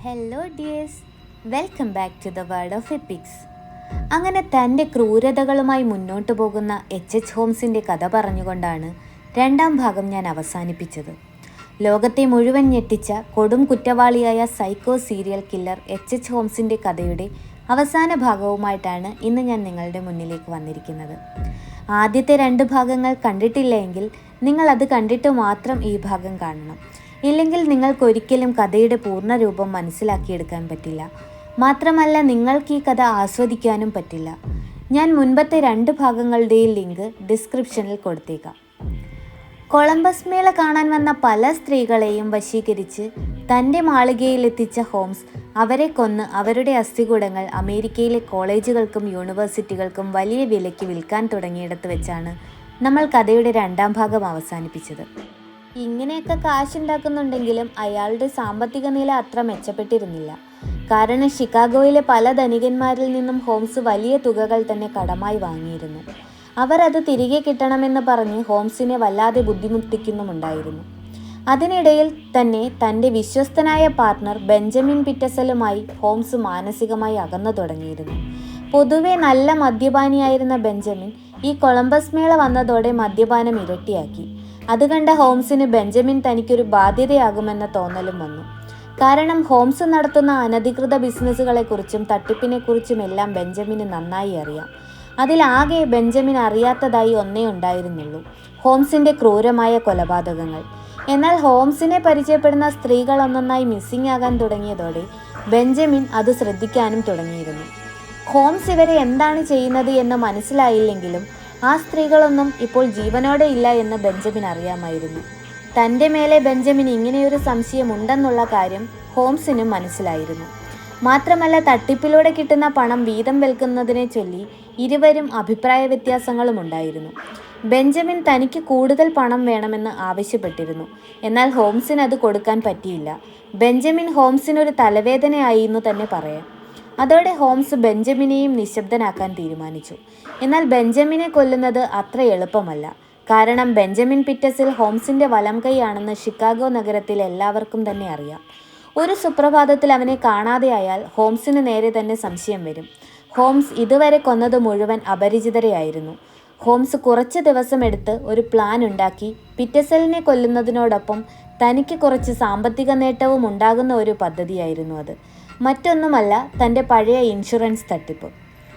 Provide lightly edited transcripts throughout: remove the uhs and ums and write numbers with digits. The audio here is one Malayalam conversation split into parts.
Hello dears, welcome back to the world of epics. അങ്ങനെ തൻ്റെ ക്രൂരതകളുമായി മുന്നോട്ടു പോകുന്ന എച്ച് ഹോംസിൻ്റെ കഥ പറഞ്ഞുകൊണ്ടാണ് രണ്ടാം ഭാഗം ഞാൻ അവസാനിപ്പിച്ചത്. ലോകത്തെ മുഴുവൻ ഞെട്ടിച്ച കൊടും കുറ്റവാളിയായ സൈക്കോ സീരിയൽ കില്ലർ എച്ച് ഹോംസിൻ്റെ കഥയുടെ അവസാന ഭാഗവുമായിട്ടാണ് ഇന്ന് ഞാൻ നിങ്ങളുടെ മുന്നിലേക്ക് വന്നിരിക്കുന്നത്. ആദ്യത്തെ 2 ഭാഗങ്ങൾ കണ്ടിട്ടില്ല എങ്കിൽ നിങ്ങൾ അത് കണ്ടിട്ട് മാത്രം ഈ ഭാഗം കാണണം. ഇല്ലെങ്കിൽ നിങ്ങൾക്കൊരിക്കലും കഥയുടെ പൂർണ്ണരൂപം മനസ്സിലാക്കിയെടുക്കാൻ പറ്റില്ല. മാത്രമല്ല നിങ്ങൾക്ക് ഈ കഥ ആസ്വദിക്കാനും പറ്റില്ല. ഞാൻ മുൻപത്തെ 2 ഭാഗങ്ങളുടെയും ലിങ്ക് ഡിസ്ക്രിപ്ഷനിൽ കൊടുത്തേക്കാം. കൊളംബസ് മേള കാണാൻ വന്ന പല സ്ത്രീകളെയും വശീകരിച്ച് തൻ്റെ മാളികയിലെത്തിച്ച ഹോംസ് അവരെ കൊന്ന് അവരുടെ അസ്ഥികൂടങ്ങൾ അമേരിക്കയിലെ കോളേജുകൾക്കും യൂണിവേഴ്സിറ്റികൾക്കും വലിയ വിലയ്ക്ക് വിൽക്കാൻ തുടങ്ങിയിടത്ത് വെച്ചാണ് നമ്മൾ കഥയുടെ 2ാം ഭാഗം അവസാനിപ്പിച്ചത്. ഇങ്ങനെയൊക്കെ കാശുണ്ടാക്കുന്നുണ്ടെങ്കിലും അയാളുടെ സാമ്പത്തിക നില അത്ര മെച്ചപ്പെട്ടിരുന്നില്ല. കാരണം ഷിക്കാഗോയിലെ പല ധനികന്മാരിൽ നിന്നും ഹോംസ് വലിയ തുകകൾ തന്നെ കടമായി വാങ്ങിയിരുന്നു. അവർ അത് തിരികെ കിട്ടണമെന്ന് പറഞ്ഞ് ഹോംസിനെ വല്ലാതെ ബുദ്ധിമുട്ടിക്കുന്നുമുണ്ടായിരുന്നു. അതിനിടയിൽ തന്നെ തൻ്റെ വിശ്വസ്തനായ പാർട്ണർ ബെഞ്ചമിൻ പിറ്റസലുമായി ഹോംസ് മാനസികമായി അകന്നു തുടങ്ങിയിരുന്നു. പൊതുവെ നല്ല മദ്യപാനിയായിരുന്ന ബെഞ്ചമിൻ ഈ കൊളംബസ് മേള വന്നതോടെ മദ്യപാനം ഇരട്ടിയാക്കി. അത് കണ്ട ഹോംസിന് ബെഞ്ചമിൻ തനിക്കൊരു ബാധ്യതയാകുമെന്ന തോന്നലും വന്നു. കാരണം ഹോംസ് നടത്തുന്ന അനധികൃത ബിസിനസ്സുകളെക്കുറിച്ചും തട്ടിപ്പിനെക്കുറിച്ചുമെല്ലാം ബെഞ്ചമിന് നന്നായി അറിയാം. അതിലാകെ ബെഞ്ചമിൻ അറിയാത്തതായി ഒന്നേ ഉണ്ടായിരുന്നുള്ളൂ: ഹോംസിൻ്റെ ക്രൂരമായ കൊലപാതകങ്ങൾ. എന്നാൽ ഹോംസിനെ പരിചയപ്പെടുന്ന സ്ത്രീകൾ ഒന്നൊന്നായി മിസ്സിംഗ് ആകാൻ തുടങ്ങിയതോടെ ബെഞ്ചമിൻ അത് ശ്രദ്ധിക്കാനും തുടങ്ങിയിരുന്നു. ഹോംസ് ഇവരെ എന്താണ് ചെയ്യുന്നത് എന്ന് മനസ്സിലായില്ലെങ്കിലും ആ സ്ത്രീകളൊന്നും ഇപ്പോൾ ജീവനോടെ ഇല്ല എന്ന് ബെഞ്ചമിൻ അറിയാമായിരുന്നു. തൻ്റെ മേലെ ബെഞ്ചമിൻ ഇങ്ങനെയൊരു സംശയമുണ്ടെന്നുള്ള കാര്യം ഹോംസിനും മനസ്സിലായിരുന്നു. മാത്രമല്ല, തട്ടിപ്പിലൂടെ കിട്ടുന്ന പണം വീതം വെൽക്കുന്നതിനെ ചൊല്ലി ഇരുവരും അഭിപ്രായ വ്യത്യാസങ്ങളും ഉണ്ടായിരുന്നു. ബെഞ്ചമിൻ തനിക്ക് കൂടുതൽ പണം വേണമെന്ന് ആവശ്യപ്പെട്ടിരുന്നു. എന്നാൽ ഹോംസിന് അത് കൊടുക്കാൻ പറ്റിയില്ല. ബെഞ്ചമിൻ ഹോംസിനൊരു തലവേദനയായി എന്ന് തന്നെ പറയാം. അതോടെ ഹോംസ് ബെഞ്ചമിനെയും നിശബ്ദനാക്കാൻ തീരുമാനിച്ചു. എന്നാൽ ബെഞ്ചമിനെ കൊല്ലുന്നത് അത്ര എളുപ്പമല്ല. കാരണം ബെഞ്ചമിൻ പിറ്റസിൽ ഹോംസിൻ്റെ വലം കൈയാണെന്ന് ഷിക്കാഗോ നഗരത്തിൽ എല്ലാവർക്കും തന്നെ അറിയാം. ഒരു സുപ്രഭാതത്തിൽ അവനെ കാണാതെയായാൽ ഹോംസിന് നേരെ തന്നെ സംശയം വരും. ഹോംസ് ഇതുവരെ കൊന്നത് മുഴുവൻ അപരിചിതരെയായിരുന്നു. ഹോംസ് കുറച്ച് ദിവസമെടുത്ത് ഒരു പ്ലാൻ ഉണ്ടാക്കി പിറ്റസലിനെ കൊല്ലുന്നതിനോടൊപ്പം തനിക്ക് കുറച്ച് സാമ്പത്തിക നേട്ടവും ഉണ്ടാകുന്ന ഒരു പദ്ധതിയായിരുന്നു അത്. മറ്റൊന്നുമല്ല, തൻ്റെ പഴയ ഇൻഷുറൻസ് തട്ടിപ്പ്.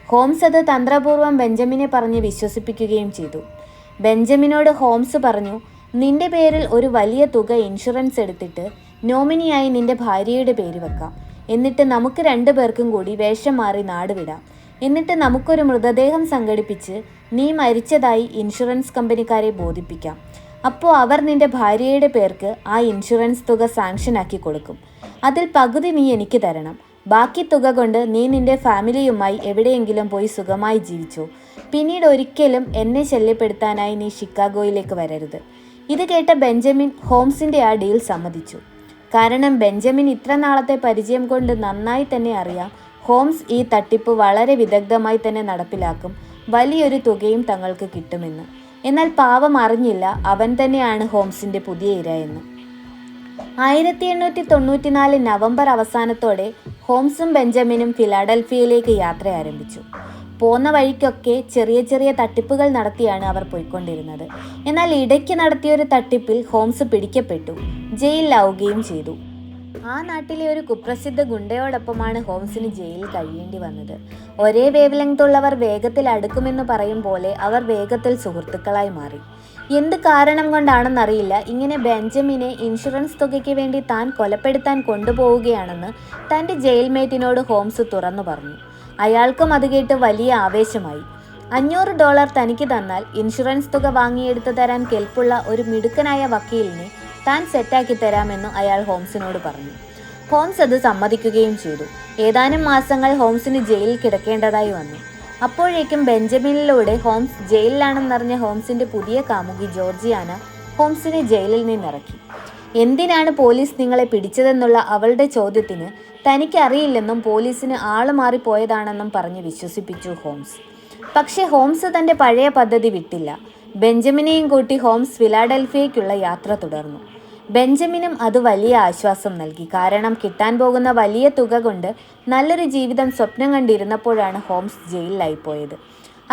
ഹോംസ് അത് തന്ത്രപൂർവ്വം ബെഞ്ചമിനെ പറഞ്ഞ് വിശ്വസിപ്പിക്കുകയും ചെയ്തു. ബെഞ്ചമിനോട് ഹോംസ് പറഞ്ഞു, നിന്റെ പേരിൽ ഒരു വലിയ തുക ഇൻഷുറൻസ് എടുത്തിട്ട് നോമിനിയായി നിന്റെ ഭാര്യയുടെ പേര് വെക്കാം. എന്നിട്ട് നമുക്ക് 2 പേർക്കും കൂടി വേഷം മാറി നാട് വിടാം. എന്നിട്ട് നമുക്കൊരു മൃതദേഹം സംഘടിപ്പിച്ച് നീ മരിച്ചതായി ഇൻഷുറൻസ് കമ്പനിക്കാരെ ബോധിപ്പിക്കാം. അപ്പോൾ അവർ നിന്റെ ഭാര്യയുടെ പേർക്ക് ആ ഇൻഷുറൻസ് തുക സാങ്ഷനാക്കി കൊടുക്കും. അതിൽ പകുതി നീ എനിക്ക് തരണം. ബാക്കി തുക കൊണ്ട് നീ നിന്റെ ഫാമിലിയുമായി എവിടെയെങ്കിലും പോയി സുഖമായി ജീവിച്ചു. പിന്നീട് ഒരിക്കലും എന്നെ ശല്യപ്പെടുത്താനായി നീ ഷിക്കാഗോയിലേക്ക് വരരുത്. ഇത് കേട്ട ബെഞ്ചമിൻ ഹോംസിൻ്റെ ആ ഡീൽ സമ്മതിച്ചു. കാരണം ബെഞ്ചമിൻ ഇത്ര നാളത്തെ പരിചയം കൊണ്ട് നന്നായി തന്നെ അറിയാം ഹോംസ് ഈ തട്ടിപ്പ് വളരെ വിദഗ്ധമായി തന്നെ നടപ്പിലാക്കും, വലിയൊരു തുകയും തങ്ങൾക്ക് കിട്ടുമെന്ന്. എന്നാൽ പാവം അറിഞ്ഞില്ല അവൻ തന്നെയാണ് ഹോംസിൻ്റെ പുതിയ ഇര എന്ന്. 1894 നവംബർ അവസാനത്തോടെ ഹോംസും ബെഞ്ചമിനും ഫിലാഡൽഫിയയിലേക്ക് യാത്ര ആരംഭിച്ചു. പോന്ന വഴിക്കൊക്കെ ചെറിയ ചെറിയ തട്ടിപ്പുകൾ നടത്തിയാണ് അവർ പോയിക്കൊണ്ടിരുന്നത്. എന്നാൽ ഇടയ്ക്ക് നടത്തിയൊരു തട്ടിപ്പിൽ ഹോംസ് പിടിക്കപ്പെട്ടു, ജയിലിലാവുകയും ചെയ്തു. ആ നാട്ടിലെ ഒരു കുപ്രസിദ്ധ ഗുണ്ടയോടൊപ്പമാണ് ഹോംസിന് ജയിലിൽ കഴിയേണ്ടി വന്നത്. ഒരേ വേവ് ലെങ്ത് ഉള്ളവർ വേഗത്തിൽ അടുക്കുമെന്ന് പറയും പോലെ അവർ വേഗത്തിൽ സുഹൃത്തുക്കളായി മാറി. എന്ത് കാരണം കൊണ്ടാണെന്നറിയില്ല, ഇങ്ങനെ ബെഞ്ചമിനെ ഇൻഷുറൻസ് തുകയ്ക്ക് വേണ്ടി താൻ കൊലപ്പെടുത്താൻ കൊണ്ടുപോവുകയാണെന്ന് തൻ്റെ ജയിൽമേറ്റിനോട് ഹോംസ് തുറന്നു പറഞ്ഞു. അയാൾക്കും അത് കേട്ട് വലിയ ആവേശമായി. $500 തനിക്ക് തന്നാൽ ഇൻഷുറൻസ് തുക വാങ്ങിയെടുത്ത് തരാൻ കെൽപ്പുള്ള ഒരു മിടുക്കനായ വക്കീലിനെ താൻ സെറ്റാക്കി തരാമെന്ന് അയാൾ ഹോംസിനോട് പറഞ്ഞു. ഹോംസ് അത് സമ്മതിക്കുകയും ചെയ്തു. ഏതാനും മാസങ്ങൾ ഹോംസിന് ജയിലിൽ കിടക്കേണ്ടതായി വന്നു. അപ്പോഴേക്കും ബെഞ്ചമിനിലൂടെ ഹോംസ് ജയിലിലാണെന്നറിഞ്ഞ ഹോംസിൻ്റെ പുതിയ കാമുകി ജോർജിയാന ഹോംസിനെ ജയിലിൽ നിന്നിറക്കി. എന്തിനാണ് പോലീസ് നിങ്ങളെ പിടിച്ചതെന്നുള്ള അവളുടെ ചോദ്യത്തിന് തനിക്കറിയില്ലെന്നും പോലീസിന് ആള് മാറിപ്പോയതാണെന്നും പറഞ്ഞ് വിശ്വസിപ്പിച്ചു ഹോംസ്. പക്ഷേ ഹോംസ് തൻ്റെ പഴയ പദ്ധതി വിട്ടില്ല. ബെഞ്ചമിനെയും കൂട്ടി ഹോംസ് ഫിലാഡൽഫിയയ്ക്കുള്ള യാത്ര തുടർന്നു. ബെഞ്ചമിനും അത് വലിയ ആശ്വാസം നൽകി. കാരണം കിട്ടാൻ പോകുന്ന വലിയ തുക കൊണ്ട് നല്ലൊരു ജീവിതം സ്വപ്നം കണ്ടിരുന്നപ്പോഴാണ് ഹോംസ് ജയിലിലായി പോയത്.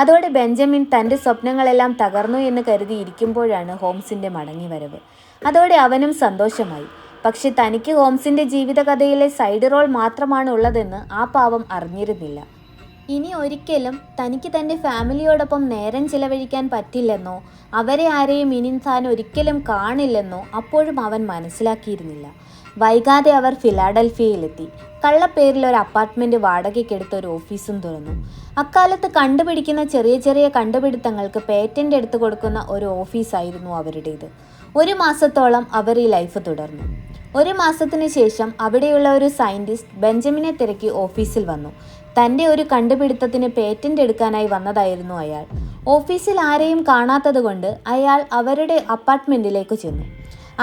അതോടെ ബെഞ്ചമിൻ തൻ്റെ സ്വപ്നങ്ങളെല്ലാം തകർന്നു എന്ന് കരുതി ഇരിക്കുമ്പോഴാണ് ഹോംസിൻ്റെ മടങ്ങിവരവ്. അതോടെ അവനും സന്തോഷമായി. പക്ഷെ തനിക്ക് ഹോംസിൻ്റെ ജീവിതകഥയിലെ സൈഡ് റോൾ മാത്രമാണ് ഉള്ളതെന്ന് ആ പാവം അറിഞ്ഞിരുന്നില്ല. ഇനി ഒരിക്കലും തനിക്ക് തൻ്റെ ഫാമിലിയോടൊപ്പം നേരം ചിലവഴിക്കാൻ പറ്റില്ലെന്നോ അവരെ ആരെയും ഇനി താൻ ഒരിക്കലും കാണില്ലെന്നോ അപ്പോഴും അവൻ മനസ്സിലാക്കിയിരുന്നില്ല. വൈകാതെ അവർ ഫിലാഡൽഫിയയിലെത്തി. കള്ളപ്പേരിൽ ഒരു അപ്പാർട്ട്മെൻറ്റ് വാടകയ്ക്കെടുത്ത് ഒരു ഓഫീസും തുറന്നു. അക്കാലത്ത് കണ്ടുപിടിക്കുന്ന ചെറിയ ചെറിയ കണ്ടുപിടുത്തങ്ങൾക്ക് പേറ്റൻ്റ് എടുത്തു കൊടുക്കുന്ന ഒരു ഓഫീസായിരുന്നു അവരുടേത്. 1 മാസത്തോളം അവർ ഈ ലൈഫ് തുടർന്നു. 1 മാസത്തിന് ശേഷം അവിടെയുള്ള ഒരു സയൻറ്റിസ്റ്റ് ബെഞ്ചമിനെ തിരക്കി ഓഫീസിൽ വന്നു. തൻ്റെ ഒരു കണ്ടുപിടുത്തത്തിന് പേറ്റൻ്റ് എടുക്കാനായി വന്നതായിരുന്നു അയാൾ. ഓഫീസിൽ ആരെയും കാണാത്തതുകൊണ്ട് അയാൾ അവരുടെ അപ്പാർട്ട്മെൻറ്റിലേക്ക് ചെന്നു.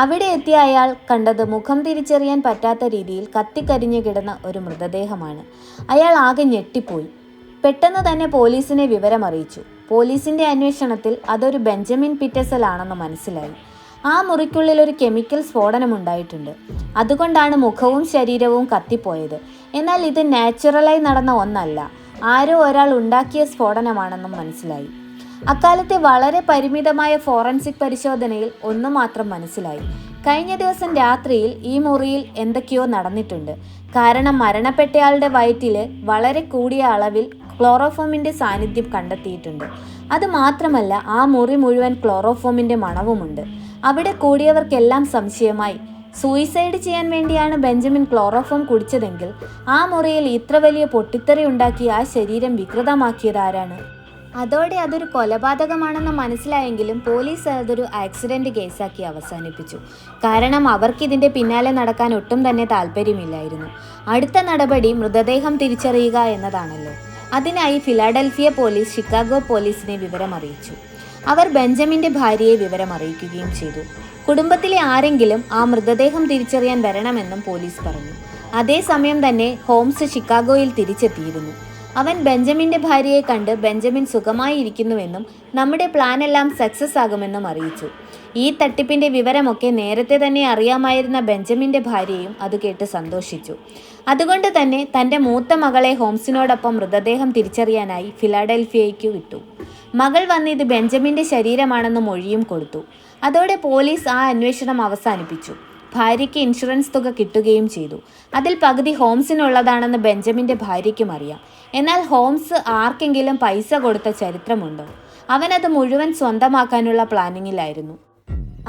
അവിടെ എത്തിയ അയാൾ കണ്ടത് മുഖം തിരിച്ചറിയാൻ പറ്റാത്ത രീതിയിൽ കത്തിക്കരിഞ്ഞു കിടന്ന ഒരു മൃതദേഹമാണ്. അയാൾ ആകെ ഞെട്ടിപ്പോയി. പെട്ടെന്ന് തന്നെ പോലീസിനെ വിവരമറിയിച്ചു. പോലീസിൻ്റെ അന്വേഷണത്തിൽ അതൊരു ബെഞ്ചമിൻ പിറ്റസൽ ആണെന്ന് മനസ്സിലായി. ആ മുറിക്കുള്ളിൽ ഒരു കെമിക്കൽ സ്ഫോടനമുണ്ടായിട്ടുണ്ട്. അതുകൊണ്ടാണ് മുഖവും ശരീരവും കത്തിപ്പോയത്. എന്നാൽ ഇത് നാച്ചുറലായി നടന്ന ഒന്നല്ല, ആരോ ഒരാൾ ഉണ്ടാക്കിയ സ്ഫോടനമാണെന്നും മനസ്സിലായി. അക്കാലത്തെ വളരെ പരിമിതമായ ഫോറൻസിക് പരിശോധനയിൽ ഒന്നു മാത്രം മനസ്സിലായി. കഴിഞ്ഞ ദിവസം രാത്രിയിൽ ഈ മുറിയിൽ എന്തൊക്കെയോ നടന്നിട്ടുണ്ട്. കാരണം മരണപ്പെട്ടയാളുടെ വയറ്റിൽ വളരെ കൂടിയ അളവിൽ ക്ലോറോഫോമിൻ്റെ സാന്നിധ്യം കണ്ടെത്തിയിട്ടുണ്ട്. അതുമാത്രമല്ല, ആ മുറി മുഴുവൻ ക്ലോറോഫോമിൻ്റെ മണവുമുണ്ട്. അവിടെ കൂടിയവർക്കെല്ലാം സംശയമായി സൂയിസൈഡ് ചെയ്യാൻ വേണ്ടിയാണ് ബെഞ്ചമിൻ ക്ലോറോഫോം കുടിച്ചതെങ്കിൽ ആ മുറിയിൽ ഇത്ര വലിയ പൊട്ടിത്തെറി ഉണ്ടാക്കി ആ ശരീരം വികൃതമാക്കിയത് ആരാണ്? അതോടെ അതൊരു കൊലപാതകമാണെന്ന് മനസ്സിലായെങ്കിലും പോലീസ് അതൊരു ആക്സിഡൻറ്റ് കേസാക്കി അവസാനിപ്പിച്ചു. കാരണം അവർക്കിതിൻ്റെ പിന്നാലെ നടക്കാൻ ഒട്ടും തന്നെ താല്പര്യമില്ലായിരുന്നു. അടുത്ത നടപടി മൃതദേഹം തിരിച്ചറിയുക എന്നതാണല്ലോ. അതിനായി ഫിലാഡൽഫിയ പോലീസ് ഷിക്കാഗോ പോലീസിനെ വിവരമറിയിച്ചു. അവർ ബെഞ്ചമിൻ്റെ ഭാര്യയെ വിവരമറിയിക്കുകയും ചെയ്തു. കുടുംബത്തിലെ ആരെങ്കിലും ആ മൃതദേഹം തിരിച്ചറിയാൻ വരണമെന്നും പോലീസ് പറഞ്ഞു. അതേസമയം തന്നെ ഹോംസ് ഷിക്കാഗോയിൽ തിരിച്ചെത്തിയിരുന്നു. അവൻ ബെഞ്ചമിൻ്റെ ഭാര്യയെ കണ്ട് ബെഞ്ചമിൻ സുഖമായി ഇരിക്കുന്നുവെന്നും നമ്മുടെ പ്ലാനെല്ലാം സക്സസ് ആകുമെന്നും അറിയിച്ചു. ഈ തട്ടിപ്പിൻ്റെ വിവരമൊക്കെ നേരത്തെ തന്നെ അറിയാമായിരുന്ന ബെഞ്ചമിൻ്റെ ഭാര്യയും അത് കേട്ട് സന്തോഷിച്ചു. അതുകൊണ്ട് തന്നെ തൻ്റെ മൂത്ത മകളെ ഹോംസിനോടൊപ്പം മൃതദേഹം തിരിച്ചറിയാനായി ഫിലാഡൽഫിയയ്ക്ക് വിട്ടു. മകൾ വന്ന് ഇത് ബെഞ്ചമിൻ്റെ ശരീരമാണെന്ന് മൊഴിയും കൊടുത്തു. അതോടെ പോലീസ് ആ അന്വേഷണം അവസാനിപ്പിച്ചു. ഭാര്യയ്ക്ക് ഇൻഷുറൻസ് തുക കിട്ടുകയും ചെയ്തു. അതിൽ പകുതി ഹോംസിനുള്ളതാണെന്ന് ബെഞ്ചമിൻ്റെ ഭാര്യയ്ക്കും അറിയാം. എന്നാൽ ഹോംസ് ആർക്കെങ്കിലും പൈസ കൊടുത്ത ചരിത്രമുണ്ടോ? അവനത് മുഴുവൻ സ്വന്തമാക്കാനുള്ള പ്ലാനിങ്ങിലായിരുന്നു.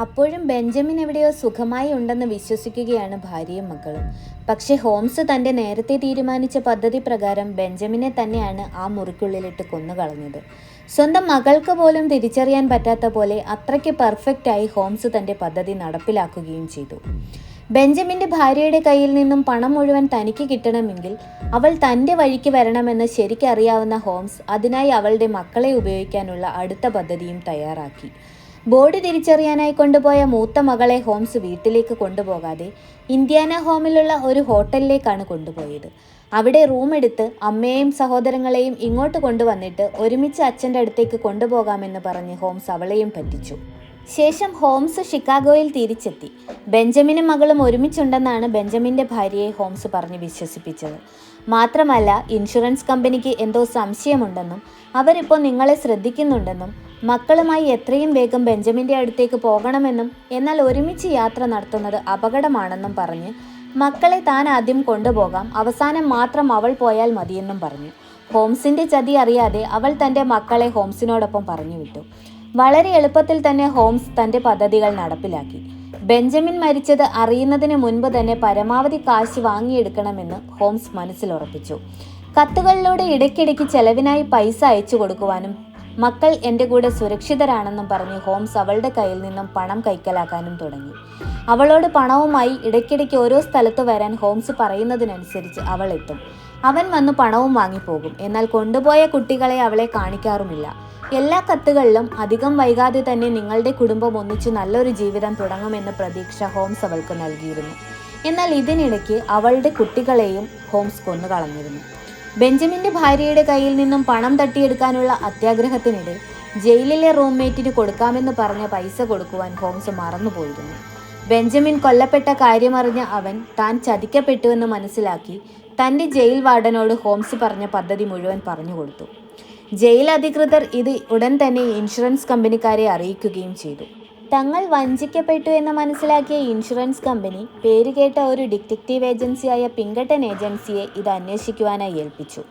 അപ്പോഴും ബെഞ്ചമിൻ എവിടെയോ സുഖമായി ഉണ്ടെന്ന് വിശ്വസിക്കുകയാണ് ഭാര്യയും മക്കളും. പക്ഷേ ഹോംസ് തൻ്റെ നേരത്തെ തീരുമാനിച്ച പദ്ധതി പ്രകാരം ബെഞ്ചമിനെ തന്നെയാണ് ആ മുറിക്കുള്ളിലിട്ട് കൊന്നുകളഞ്ഞത്. സ്വന്തം മകൾക്ക് പോലും തിരിച്ചറിയാൻ പറ്റാത്ത പോലെ അത്രയ്ക്ക് പെർഫെക്റ്റായി ഹോംസ് തൻ്റെ പദ്ധതി നടപ്പിലാക്കുകയും ചെയ്തു. ബെഞ്ചമിൻ്റെ ഭാര്യയുടെ കയ്യിൽ നിന്നും പണം മുഴുവൻ തനിക്ക് കിട്ടണമെങ്കിൽ അവൾ തൻ്റെ വഴിക്ക് വരണമെന്ന് ശരിക്കറിയാവുന്ന ഹോംസ് അതിനായി അവളുടെ മക്കളെ ഉപയോഗിക്കാനുള്ള അടുത്ത പദ്ധതിയും തയ്യാറാക്കി. ബോഡി തിരിച്ചറിയാനായി കൊണ്ടുപോയ മൂത്ത മകളെ ഹോംസ് വീട്ടിലേക്ക് കൊണ്ടുപോകാതെ ഇന്ത്യാന ഹോമിലുള്ള ഒരു ഹോട്ടലിലേക്കാണ് കൊണ്ടുപോയത്. അവിടെ റൂം എടുത്ത് അമ്മയെയും സഹോദരങ്ങളെയും ഇങ്ങോട്ട് കൊണ്ടുവന്നിട്ട് ഒരുമിച്ച് അച്ഛൻ്റെ അടുത്തേക്ക് കൊണ്ടുപോകാമെന്ന് പറഞ്ഞ് ഹോംസ് അവളെയും പറ്റിച്ചു. ശേഷം ഹോംസ് ഷിക്കാഗോയിൽ തിരിച്ചെത്തി. ബെഞ്ചമിനും മകളും ഒരുമിച്ചുണ്ടെന്നാണ് ബെഞ്ചമിൻ്റെ ഭാര്യയെ ഹോംസ് പറഞ്ഞ് വിശ്വസിപ്പിച്ചത്. മാത്രമല്ല, ഇൻഷുറൻസ് കമ്പനിക്ക് എന്തോ സംശയമുണ്ടെന്നും അവരിപ്പോൾ നിങ്ങളെ ശ്രദ്ധിക്കുന്നുണ്ടെന്നും മക്കളുമായി എത്രയും വേഗം ബെഞ്ചമിൻ്റെ അടുത്തേക്ക് പോകണമെന്നും എന്നാൽ ഒരുമിച്ച് യാത്ര നടത്തുന്നത് അപകടമാണെന്നും പറഞ്ഞ് മക്കളെ താൻ ആദ്യം കൊണ്ടുപോകാം, അവസാനം മാത്രം അവൾ പോയാൽ മതിയെന്നും പറഞ്ഞു. ഹോംസിൻ്റെ ചതി അറിയാതെ അവൾ തൻ്റെ മക്കളെ ഹോംസിനോടൊപ്പം പറഞ്ഞു വിട്ടു. വളരെ എളുപ്പത്തിൽ തന്നെ ഹോംസ് തൻ്റെ പദ്ധതികൾ നടപ്പിലാക്കി. ബെഞ്ചമിൻ മരിച്ചത് അറിയുന്നതിന് മുൻപ് തന്നെ പരമാവധി കാശ് വാങ്ങിയെടുക്കണമെന്ന് ഹോംസ് മനസ്സിലുറപ്പിച്ചു. കത്തുകളിലൂടെ ഇടയ്ക്കിടയ്ക്ക് ചെലവിനായി പൈസ അയച്ചു കൊടുക്കുവാനും മക്കൾ എൻ്റെ കൂടെ സുരക്ഷിതരാണെന്നും പറഞ്ഞ് ഹോംസ് അവളുടെ കയ്യിൽ നിന്നും പണം കൈക്കലാക്കാനും തുടങ്ങി. അവളോട് പണവുമായി ഇടയ്ക്കിടയ്ക്ക് ഓരോ സ്ഥലത്ത് വരാൻ ഹോംസ് പറയുന്നതിനനുസരിച്ച് അവൾ എത്തും. അവൻ വന്ന് പണവും വാങ്ങിപ്പോകും. എന്നാൽ കൊണ്ടുപോയ കുട്ടികളെ അവളെ കാണിക്കാറുമില്ല. എല്ലാ കത്തുകളിലും അധികം വൈകാതെ തന്നെ നിങ്ങളുടെ കുടുംബം ഒന്നിച്ച് നല്ലൊരു ജീവിതം തുടങ്ങുമെന്ന പ്രതീക്ഷ ഹോംസ് അവൾക്ക് നൽകിയിരുന്നു. എന്നാൽ ഇതിനിടയ്ക്ക് അവളുടെ കുട്ടികളെയും ഹോംസ് കൊന്നുകളഞ്ഞിരുന്നു. ബെഞ്ചമിൻ്റെ ഭാര്യയുടെ കയ്യിൽ നിന്നും പണം തട്ടിയെടുക്കാനുള്ള അത്യാഗ്രഹത്തിനിടെ ജയിലിലെ റൂംമേറ്റിന് കൊടുക്കാമെന്ന് പറഞ്ഞ പൈസ കൊടുക്കുവാൻ ഹോംസ് മറന്നുപോയിരുന്നു. ബെഞ്ചമിൻ കൊല്ലപ്പെട്ട കാര്യമറിഞ്ഞ അവൻ താൻ ചതിക്കപ്പെട്ടുവെന്ന് മനസ്സിലാക്കി തൻ്റെ ജയിൽ വാർഡനോട് ഹോംസ് പറഞ്ഞ പദ്ധതി മുഴുവൻ പറഞ്ഞുകൊടുത്തു. ജയിൽ അധികൃതർ ഇത് ഉടൻ തന്നെ ഇൻഷുറൻസ് കമ്പനിക്കാരെ അറിയിക്കുകയും ചെയ്തു. തങ്ങൾ വഞ്ചിക്കപ്പെട്ടു എന്ന് മനസ്സിലാക്കിയ ഇൻഷുറൻസ് കമ്പനി പേരുകേട്ട ഒരു ഡിറ്റക്റ്റീവ് ഏജൻസിയായ പിങ്കട്ടൺ ഏജൻസിയെ ഇത് അന്വേഷിക്കുവാനായി ഏൽപ്പിച്ചു.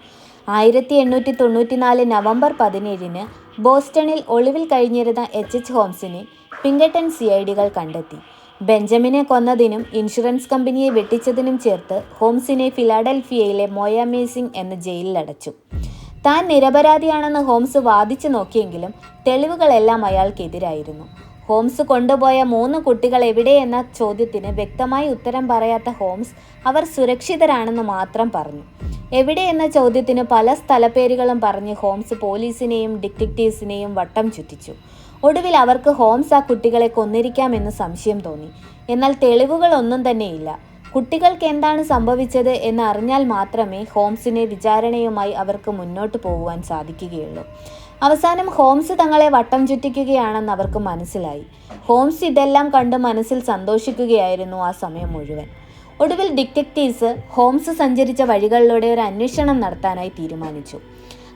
1894 നവംബർ 17 ബോസ്റ്റണിൽ ഒളിവിൽ കഴിഞ്ഞിരുന്ന എച്ച് ഹോംസിനെ പിങ്കട്ടൺ CIDകൾ കണ്ടെത്തി. ബെഞ്ചമിനെ കൊന്നതിനും ഇൻഷുറൻസ് കമ്പനിയെ വെട്ടിച്ചതിനും ചേർത്ത് ഹോംസിനെ ഫിലാഡൽഫിയയിലെ മൊയാമേസിംഗ് എന്ന ജയിലിലടച്ചു. താൻ നിരപരാധിയാണെന്ന് ഹോംസ് വാദിച്ചു നോക്കിയെങ്കിലും തെളിവുകളെല്ലാം അയാൾക്കെതിരായിരുന്നു. ഹോംസ് കൊണ്ടുപോയ 3 കുട്ടികൾ എവിടെയെന്ന ചോദ്യത്തിന് വ്യക്തമായി ഉത്തരം പറയാത്ത ഹോംസ് അവർ സുരക്ഷിതരാണെന്ന് മാത്രം പറഞ്ഞു. എവിടെയെന്ന ചോദ്യത്തിന് പല സ്ഥലപ്പേരുകളും പറഞ്ഞ് ഹോംസ് പോലീസിനെയും ഡിറ്റക്റ്റീവ്സിനെയും വട്ടം ചുറ്റിച്ചു. ഒടുവിൽ അവർക്ക് ഹോംസ് ആ കുട്ടികളെ കൊന്നിരിക്കാമെന്ന് സംശയം തോന്നി. എന്നാൽ തെളിവുകളൊന്നും തന്നെയില്ല. കുട്ടികൾക്ക് എന്താണ് സംഭവിച്ചത് എന്ന് അറിഞ്ഞാൽ മാത്രമേ ഹോംസിനെ വിചാരണയുമായി അവർക്ക് മുന്നോട്ട് പോകുവാൻ സാധിക്കുകയുള്ളൂ. അവസാനം ഹോംസ് തങ്ങളെ വട്ടം ചുറ്റിക്കുകയാണെന്ന് അവർക്ക് മനസ്സിലായി. ഹോംസ് ഇതെല്ലാം കണ്ട് മനസ്സിൽ സന്തോഷിക്കുകയായിരുന്നു ആ സമയം മുഴുവൻ. ഒടുവിൽ ഡിറ്റക്റ്റീവ്സ് ഹോംസ് സഞ്ചരിച്ച വഴികളിലൂടെ ഒരു അന്വേഷണം നടത്താനായി തീരുമാനിച്ചു.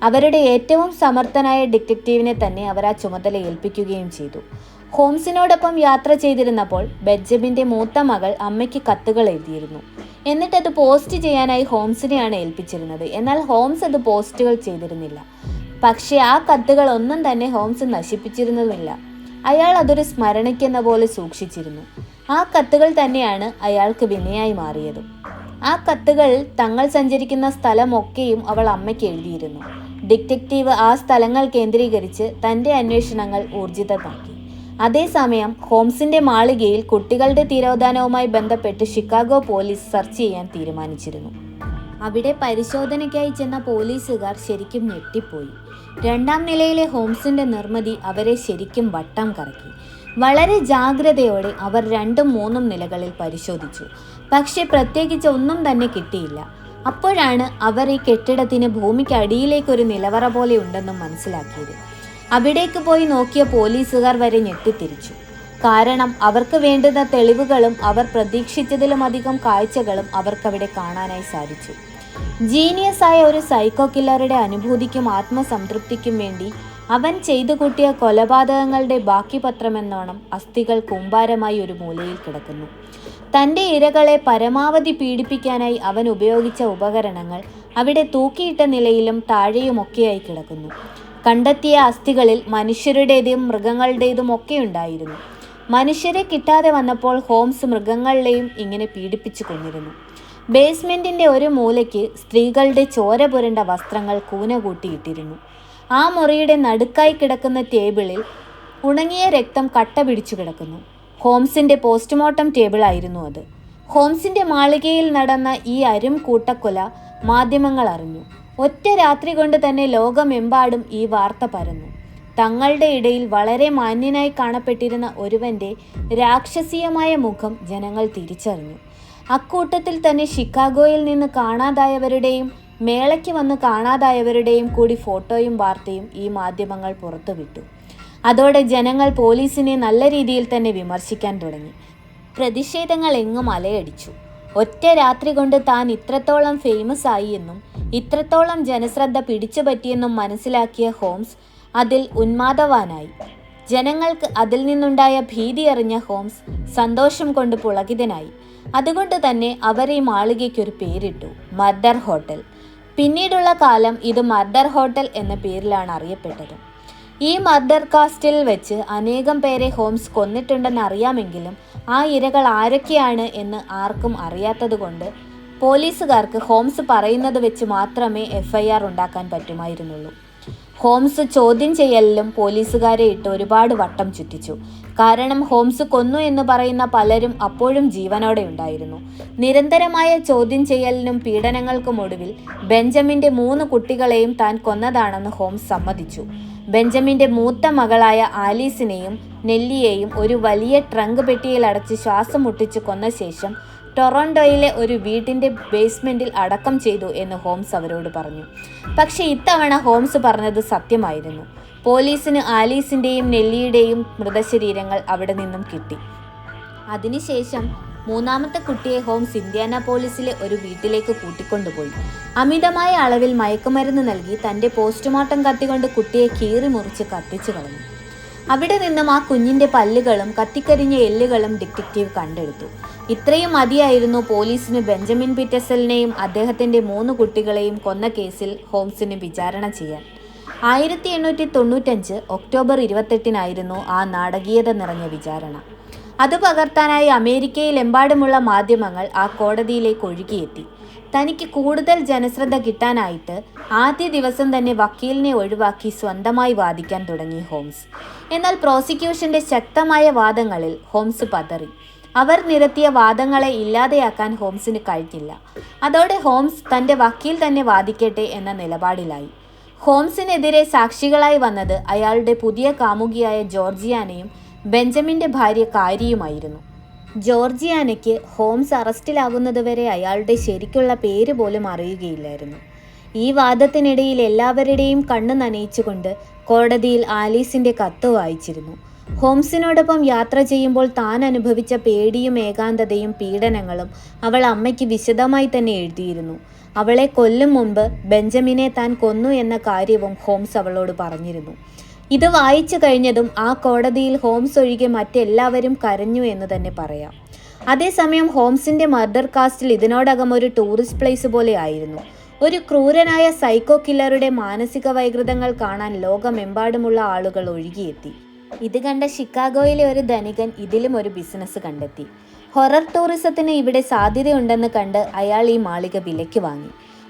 അവരുടെ ഏറ്റവും സമർത്ഥനായ ഡിറ്റക്റ്റീവിനെ തന്നെ അവർ ആ ചുമതല ഏൽപ്പിക്കുകയും ചെയ്തു. ഹോംസിനോടൊപ്പം യാത്ര ചെയ്തിരുന്നപ്പോൾ ബെഞ്ചമിൻ്റെ മൂത്ത മകൾ അമ്മയ്ക്ക് കത്തുകൾ എഴുതിയിരുന്നു. എന്നിട്ടത് പോസ്റ്റ് ചെയ്യാനായി ഹോംസിനെയാണ് ഏൽപ്പിച്ചിരുന്നത്. എന്നാൽ ഹോംസ് അത് പോസ്റ്റുകൾ ചെയ്തിരുന്നില്ല. പക്ഷേ ആ കത്തുകൾ ഒന്നും തന്നെ ഹോംസ് നശിപ്പിച്ചിരുന്നതുമില്ല. അയാൾ അതൊരു സ്മരണയ്ക്കെന്ന പോലെ സൂക്ഷിച്ചിരുന്നു. ആ കത്തുകൾ തന്നെയാണ് അയാൾക്ക് വിനയായി മാറിയത്. ആ കത്തുകൾ തങ്ങൾ സഞ്ചരിക്കുന്ന സ്ഥലമൊക്കെയും അവൾ അമ്മയ്ക്ക് എഴുതിയിരുന്നു. ഡിറ്റക്റ്റീവ് ആ സ്ഥലങ്ങൾ കേന്ദ്രീകരിച്ച് തൻ്റെ അന്വേഷണങ്ങൾ ഊർജിതമാക്കി. അതേസമയം ഹോംസിൻ്റെ മാളികയിൽ കുട്ടികളുടെ തിരോധാനവുമായി ബന്ധപ്പെട്ട് ഷിക്കാഗോ പോലീസ് സെർച്ച് ചെയ്യാൻ തീരുമാനിച്ചിരുന്നു. അവിടെ പരിശോധനയ്ക്കായി ചെന്ന പോലീസുകാർ ശരിക്കും ഞെട്ടിപ്പോയി. 2ാം നിലയിലെ ഹോംസിൻ്റെ നിർമ്മിതി അവരെ ശരിക്കും വട്ടം കറക്കി. വളരെ ജാഗ്രതയോടെ അവർ 2ഉം 3ഉം നിലകളിൽ പരിശോധിച്ചു. പക്ഷേ പ്രത്യേകിച്ച് ഒന്നും തന്നെ കിട്ടിയില്ല. അപ്പോഴാണ് അവർ ഈ കെട്ടിടത്തിന് ഭൂമിക്കടിയിലേക്കൊരു നിലവറ പോലെ ഉണ്ടെന്നും മനസ്സിലാക്കിയത്. അവിടേക്ക് പോയി നോക്കിയ പോലീസുകാർ വരെ ഞെട്ടിത്തിരിച്ചു. കാരണം അവർക്ക് വേണ്ടുന്ന തെളിവുകളും അവർ പ്രതീക്ഷിച്ചതിലുമധികം കാഴ്ചകളും അവർക്കവിടെ കാണാനായി സാധിച്ചു. ജീനിയസായ ഒരു സൈക്കോ കില്ലറുടെ അനുഭൂതിക്കും ആത്മസംതൃപ്തിക്കും വേണ്ടി അവൻ ചെയ്തു കൂട്ടിയ കൊലപാതകങ്ങളുടെ ബാക്കി പത്രമെന്നോണം അസ്ഥികൾ കൂമ്പാരമായി ഒരു മൂലയിൽ കിടക്കുന്നു. തൻ്റെ ഇരകളെ പരമാവധി പീഡിപ്പിക്കാനായി അവൻ ഉപയോഗിച്ച ഉപകരണങ്ങൾ അവിടെ തൂക്കിയിട്ട നിലയിലും താഴെയുമൊക്കെയായി കിടക്കുന്നു. കണ്ടെത്തിയ അസ്ഥികളിൽ മനുഷ്യരുടേതും മൃഗങ്ങളുടേതും ഒക്കെ ഉണ്ടായിരുന്നു. മനുഷ്യരെ കിട്ടാതെ വന്നപ്പോൾ ഹോംസ് മൃഗങ്ങളെയും ഇങ്ങനെ പീഡിപ്പിച്ചു കൊന്നിരുന്നു. ബേസ്മെൻറ്റിൻ്റെ ഒരു മൂലയ്ക്ക് സ്ത്രീകളുടെ ചോര പുരണ്ട വസ്ത്രങ്ങൾ കൂന കൂട്ടിയിട്ടിരുന്നു. ആ മുറിയുടെ നടുക്കായി കിടക്കുന്ന ടേബിളിൽ ഉണങ്ങിയ രക്തം കട്ട പിടിച്ചു കിടക്കുന്നു. ഹോംസിൻ്റെ പോസ്റ്റ്മോർട്ടം ടേബിളായിരുന്നു അത്. ഹോംസിൻ്റെ മാളികയിൽ നടന്ന ഈ അരും കൂട്ടക്കൊല മാധ്യമങ്ങൾ അറിഞ്ഞു. ഒറ്റ രാത്രി കൊണ്ട് തന്നെ ലോകമെമ്പാടും ഈ വാർത്ത പരന്നു. തങ്ങളുടെ ഇടയിൽ വളരെ മാന്യനായി കാണപ്പെട്ടിരുന്ന ഒരുവൻ്റെ രാക്ഷസീയമായ മുഖം ജനങ്ങൾ തിരിച്ചറിഞ്ഞു. അക്കൂട്ടത്തിൽ തന്നെ ഷിക്കാഗോയിൽ നിന്ന് കാണാതായവരുടെയും മേളയ്ക്ക് വന്ന് കാണാതായവരുടെയും കൂടി ഫോട്ടോയും വാർത്തയും ഈ മാധ്യമങ്ങൾ പുറത്തുവിട്ടു. അതോടെ ജനങ്ങൾ പോലീസിനെ നല്ല രീതിയിൽ തന്നെ വിമർശിക്കാൻ തുടങ്ങി. പ്രതിഷേധങ്ങൾ എങ്ങും അലയടിച്ചു. ഒറ്റ രാത്രി കൊണ്ട് താൻ ഇത്രത്തോളം ഫേമസ് ആയി എന്നും ഇത്രത്തോളം ജനശ്രദ്ധ പിടിച്ചുപറ്റിയെന്നും മനസ്സിലാക്കിയ ഹോംസ് അതിൽ ഉന്മാദവാനായി. ജനങ്ങൾക്ക് അതിൽ നിന്നുണ്ടായ ഭീതി അറിഞ്ഞ ഹോംസ് സന്തോഷം കൊണ്ട് പുളകിതനായി. അതുകൊണ്ട് തന്നെ അവർ ഈ മാളികയ്ക്കൊരു പേരിട്ടു, മർഡർ ഹോട്ടൽ. പിന്നീടുള്ള കാലം ഇത് മർഡർ ഹോട്ടൽ എന്ന പേരിലാണ് അറിയപ്പെട്ടത്. ഈ മർഡർ കാസ്റ്റിൽ വെച്ച് അനേകം പേരെ ഹോംസ് കൊന്നിട്ടുണ്ടെന്ന് അറിയാമെങ്കിലും ആ ഇരകൾ ആരൊക്കെയാണ് എന്ന് ആർക്കും അറിയാത്തതുകൊണ്ട് പോലീസുകാർക്ക് ഹോംസ് പറയുന്നത് വെച്ച് മാത്രമേ FIR ഉണ്ടാക്കാൻ പറ്റുമായിരുന്നുള്ളൂ. ഹോംസ് ചോദ്യം ചെയ്യലിലും പോലീസുകാരെ ഇട്ട് ഒരുപാട് വട്ടം ചുറ്റിച്ചു. കാരണം ഹോംസ് കൊന്നു എന്ന് പറയുന്ന പലരും അപ്പോഴും ജീവനോടെ ഉണ്ടായിരുന്നു. നിരന്തരമായ ചോദ്യം ചെയ്യലിനും പീഡനങ്ങൾക്കും ഒടുവിൽ ബെഞ്ചമിൻ്റെ 3 കുട്ടികളെയും താൻ കൊന്നതാണെന്ന് ഹോംസ് സമ്മതിച്ചു. ബെഞ്ചമിൻ്റെ മൂത്ത മകളായ ആലീസിനെയും നെല്ലിയെയും ഒരു വലിയ ട്രങ്ക് പെട്ടിയിൽ അടച്ച് ശ്വാസം മുട്ടിച്ച് കൊന്ന ശേഷം ടൊറോണ്ടോയിലെ ഒരു വീട്ടിൻ്റെ ബേസ്മെൻറ്റിൽ അടക്കം ചെയ്തു എന്ന് ഹോംസ് അവരോട് പറഞ്ഞു. പക്ഷേ ഇത്തവണ ഹോംസ് പറഞ്ഞത് സത്യമായിരുന്നു. പോലീസിന് ആലീസിൻ്റെയും നെല്ലിയുടെയും മൃതശരീരങ്ങൾ അവിടെ നിന്നും കിട്ടി. അതിനുശേഷം മൂന്നാമത്തെ കുട്ടിയെ ഹോംസ് ഇൻഡ്യാനാപോളിസിലെ ഒരു വീട്ടിലേക്ക് കൂട്ടിക്കൊണ്ടുപോയി. അമിതമായ അളവിൽ മയക്കുമരുന്ന് നൽകി തൻ്റെ പോസ്റ്റ്മോർട്ടം കത്തികൊണ്ട് കുട്ടിയെ കീറി മുറിച്ച് കത്തിച്ചു കളഞ്ഞു. അവിടെ നിന്നും ആ കുഞ്ഞിൻ്റെ പല്ലുകളും കത്തിക്കരിഞ്ഞ എല്ലുകളും ഡിറ്റക്റ്റീവ് കണ്ടെടുത്തു. ഇത്രയും മതിയായിരുന്നു പോലീസിന് ബെഞ്ചമിൻ പീറ്റർസണിനെയും അദ്ദേഹത്തിൻ്റെ 3 കുട്ടികളെയും കൊന്ന കേസിൽ ഹോംസിന് വിചാരണ ചെയ്യാൻ. 1895 ഒക്ടോബർ 28 ആ നാടകീയത നിറഞ്ഞ വിചാരണ. അത് പകർത്താനായി അമേരിക്കയിലെമ്പാടുമുള്ള മാധ്യമങ്ങൾ ആ കോടതിയിലേക്ക് ഒഴുകിയെത്തി. തനിക്ക് കൂടുതൽ ജനശ്രദ്ധ കിട്ടാനായിട്ട് ആദ്യ ദിവസം തന്നെ വക്കീലിനെ ഒഴിവാക്കി സ്വന്തമായി വാദിക്കാൻ തുടങ്ങി ഹോംസ്. എന്നാൽ പ്രോസിക്യൂഷന്റെ ശക്തമായ വാദങ്ങളിൽ ഹോംസ് പതറി. അവർ നിരത്തിയ വാദങ്ങളെ ഇല്ലാതെയാക്കാൻ ഹോംസിന് കഴിഞ്ഞില്ല. അതോടെ ഹോംസ് തൻ്റെ വക്കീൽ തന്നെ വാദിക്കട്ടെ എന്ന നിലപാടിലായി. ഹോംസിനെതിരെ സാക്ഷികളായി വന്നത് അയാളുടെ പുതിയ കാമുകിയായ ജോർജിയാനയും ബെഞ്ചമിൻ്റെ ഭാര്യ കാരിയുമായിരുന്നു. ജോർജിയാനയ്ക്ക് ഹോംസ് അറസ്റ്റിലാകുന്നതുവരെ അയാളുടെ ശരിക്കുള്ള പേര് പോലും അറിയുകയില്ലായിരുന്നു. ഈ വാദത്തിനിടയിൽ എല്ലാവരുടെയും കണ്ണു നനയിച്ചുകൊണ്ട് കോടതിയിൽ ആലീസിൻ്റെ കത്ത് വായിച്ചിരുന്നു. ഹോംസിനോടൊപ്പം യാത്ര ചെയ്യുമ്പോൾ താൻ അനുഭവിച്ച പേടിയും ഏകാന്തതയും പീഡനങ്ങളും അവൾ അമ്മയ്ക്ക് വിശദമായി തന്നെ എഴുതിയിരുന്നു. അവളെ കൊല്ലും മുമ്പ് ബെഞ്ചമിനെ താൻ കൊന്നു എന്ന കാര്യവും ഹോംസ് അവളോട് പറഞ്ഞിരുന്നു. ഇത് വായിച്ചു കഴിഞ്ഞതും ആ കോടതിയിൽ ഹോംസ് ഒഴികെ മറ്റെല്ലാവരും കരഞ്ഞു എന്ന് തന്നെ പറയാം. അതേസമയം ഹോംസിൻ്റെ മർഡർ കാസ്റ്റിൽ ഇതിനോടകം ഒരു ടൂറിസ്റ്റ് പ്ലേസ് പോലെ ആയിരുന്നു. ഒരു ക്രൂരനായ സൈക്കോ കില്ലറുടെ മാനസിക വൈകൃതങ്ങൾ കാണാൻ ലോകമെമ്പാടുമുള്ള ആളുകൾ ഒഴുകിയെത്തി. ഇത് കണ്ട ഷിക്കാഗോയിലെ ഒരു ധനികൻ ഇതിലും ഒരു ബിസിനസ് കണ്ടെത്തി. ഹൊറർ ടൂറിസത്തിന് ഇവിടെ സാധ്യതയുണ്ടെന്ന് കണ്ട് അയാൾ ഈ മാളിക വിലയ്ക്ക് വാങ്ങി.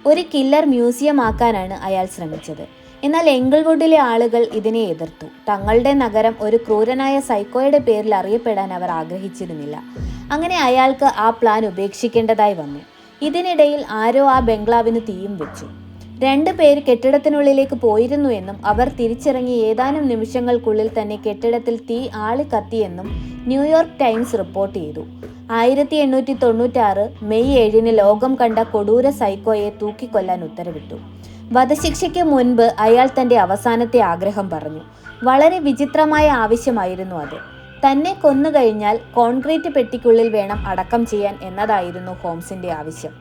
ഒരു കില്ലർ മ്യൂസിയം ആക്കാനാണ് അയാൾ ശ്രമിച്ചത്. എന്നാൽ എംഗിൾവുഡിലെ ആളുകൾ ഇതിനെ എതിർത്തു. തങ്ങളുടെ നഗരം ഒരു ക്രൂരനായ സൈക്കോയുടെ പേരിൽ അറിയപ്പെടാൻ അവർ ആഗ്രഹിച്ചിരുന്നില്ല. അങ്ങനെ അയാൾക്ക് ആ പ്ലാൻ ഉപേക്ഷിക്കേണ്ടതായി വന്നു. ഇതിനിടയിൽ ആരോ ആ ബംഗ്ലാവിന് തീയും വെച്ചു. 2 പേർ കെട്ടിടത്തിനുള്ളിലേക്ക് പോയിരുന്നു എന്നും അവർ തിരിച്ചിറങ്ങി ഏതാനും നിമിഷങ്ങൾക്കുള്ളിൽ തന്നെ കെട്ടിടത്തിൽ തീ ആളിക്കത്തിയെന്നും ന്യൂയോർക്ക് ടൈംസ് റിപ്പോർട്ട് ചെയ്തു. 1896 മെയ് 7 ലോകം കണ്ട കൊടൂര സൈക്കോയെ തൂക്കിക്കൊല്ലാൻ ഉത്തരവിട്ടു. വധശിക്ഷയ്ക്ക് മുൻപ് അയാൾ തൻ്റെ അവസാനത്തെ ആഗ്രഹം പറഞ്ഞു. വളരെ വിചിത്രമായ ആവശ്യമായിരുന്നു അത്. തന്നെ കൊന്നുകഴിഞ്ഞാൽ കോൺക്രീറ്റ് പെട്ടിക്കുള്ളിൽ വേണം അടക്കം ചെയ്യാൻ എന്നതായിരുന്നു ഹോംസിൻ്റെ ആവശ്യം.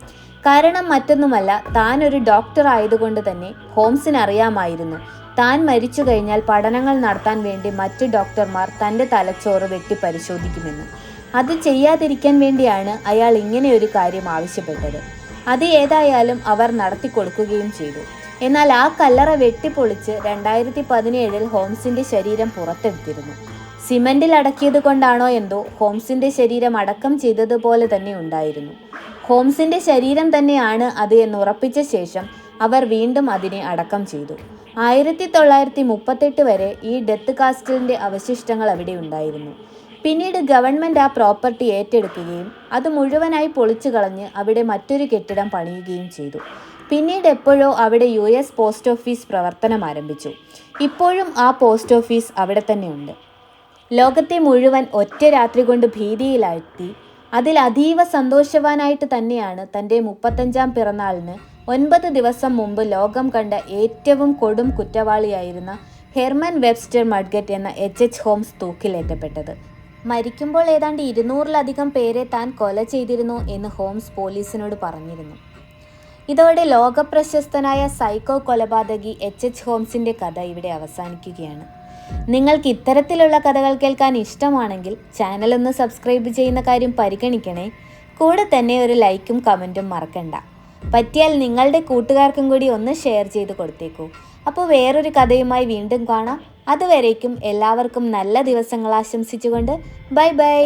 കാരണം മറ്റൊന്നുമല്ല, താൻ ഒരു ഡോക്ടർ ആയതുകൊണ്ട് തന്നെ ഹോംസിന് അറിയാമായിരുന്നു താൻ മരിച്ചു കഴിഞ്ഞാൽ പഠനങ്ങൾ നടത്താൻ വേണ്ടി മറ്റ് ഡോക്ടർമാർ തൻ്റെ തലച്ചോറ് വെട്ടി പരിശോധിക്കുമെന്ന്. അത് ചെയ്യാതിരിക്കാൻ വേണ്ടിയാണ് അയാൾ ഇങ്ങനെ ഒരു കാര്യം ആവശ്യപ്പെട്ടത്. അത് ഏതായാലും അവർ നടത്തിക്കൊടുക്കുകയും ചെയ്തു. എന്നാൽ ആ കല്ലറ വെട്ടിപ്പൊളിച്ച് 2017 ഹോംസിൻ്റെ ശരീരം പുറത്തെടുത്തിരുന്നു. സിമന്റിൽ അടക്കിയത് കൊണ്ടാണോ എന്തോ ഹോംസിൻ്റെ ശരീരം അടക്കം ചെയ്തതുപോലെ തന്നെ ഉണ്ടായിരുന്നു. ഹോംസിൻ്റെ ശരീരം തന്നെയാണ് അത് എന്ന് ഉറപ്പിച്ച ശേഷം അവർ വീണ്ടും അതിനെ അടക്കം ചെയ്തു. 1938 വരെ ഈ ഡെത്ത് കാസ്റ്റലിൻ്റെ അവശിഷ്ടങ്ങൾ അവിടെ ഉണ്ടായിരുന്നു. പിന്നീട് ഗവൺമെൻറ് ആ പ്രോപ്പർട്ടി ഏറ്റെടുക്കുകയും അത് മുഴുവനായി പൊളിച്ചു കളഞ്ഞ് അവിടെ മറ്റൊരു കെട്ടിടം പണിയുകയും ചെയ്തു. പിന്നീട് എപ്പോഴോ അവിടെ US പോസ്റ്റ് ഓഫീസ് പ്രവർത്തനം ആരംഭിച്ചു. ഇപ്പോഴും ആ പോസ്റ്റ് ഓഫീസ് അവിടെ തന്നെയുണ്ട്. ലോകത്തെ മുഴുവൻ ഒറ്റ രാത്രി കൊണ്ട് ഭീതിയിലാഴ്ത്തി അതിൽ അതീവ സന്തോഷവാനായിട്ട് തന്നെയാണ് തൻ്റെ 35ാം പിറന്നാളിന് 9 ദിവസം മുമ്പ് ലോകം കണ്ട ഏറ്റവും കൊടും കുറ്റവാളിയായിരുന്ന ഹെർമൻ വെബ്സ്റ്റർ മഡ്ഗറ്റ് എന്ന H.H. ഹോംസ് തൂക്കിലേറ്റപ്പെട്ടത്. മരിക്കുമ്പോൾ ഏതാണ്ട് 200-ലധികം പേരെ താൻ കൊല ചെയ്തിരുന്നു എന്ന് ഹോംസ് പോലീസിനോട് പറഞ്ഞിരുന്നു. ഇതോടെ ലോകപ്രശസ്തനായ സൈക്കോ കൊലപാതകി H.H. ഹോംസിൻ്റെ കഥ ഇവിടെ അവസാനിക്കുകയാണ്. നിങ്ങൾക്ക് ഇത്തരത്തിലുള്ള കഥകൾ കേൾക്കാൻ ഇഷ്ടമാണെങ്കിൽ ചാനലൊന്ന് സബ്സ്ക്രൈബ് ചെയ്യുന്ന കാര്യം പരിഗണിക്കണേ. കൂടെ തന്നെ ഒരു ലൈക്കും കമൻറ്റും മറക്കണ്ട. പറ്റിയാൽ നിങ്ങളുടെ കൂട്ടുകാർക്കും കൂടി ഒന്ന് ഷെയർ ചെയ്ത് കൊടുത്തേക്കൂ. അപ്പോൾ വേറൊരു കഥയുമായി വീണ്ടും കാണാം. അതുവരേക്കും എല്ലാവർക്കും നല്ല ദിവസങ്ങൾ ആശംസിച്ചുകൊണ്ട് ബൈ ബൈ.